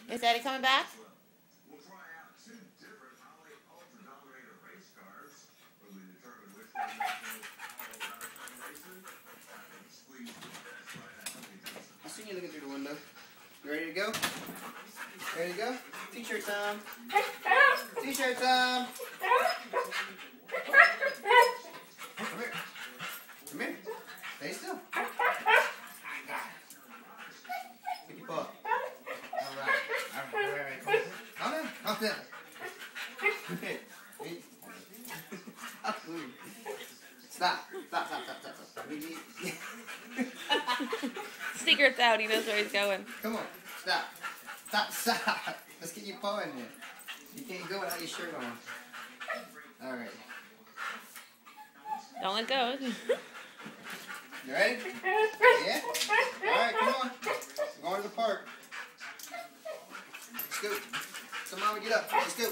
Is Daddy coming back? We'll try out two different Holley Ultra Dominator race cars. When we determine which one makes the most power marathon racing, I can squeeze the best right out of me. I seen you looking through the window. You ready to go? Ready to go? T-shirt time. T-shirt time. Come here. Come here. Stay still. Pick your paw. Alright. Alright. Calm down. Calm down. Come here. Wait. Stop. Stop. Stop. Stop. Stop. Secret's out. He knows where he's going. Come on. Stop. Stop. Stop. Let's get your paw in there. You can't go without your shirt on. Alright. Don't let go. You ready? Yeah? Alright, come on. We're going to the park. Scoot. Come on, get up. Let's go.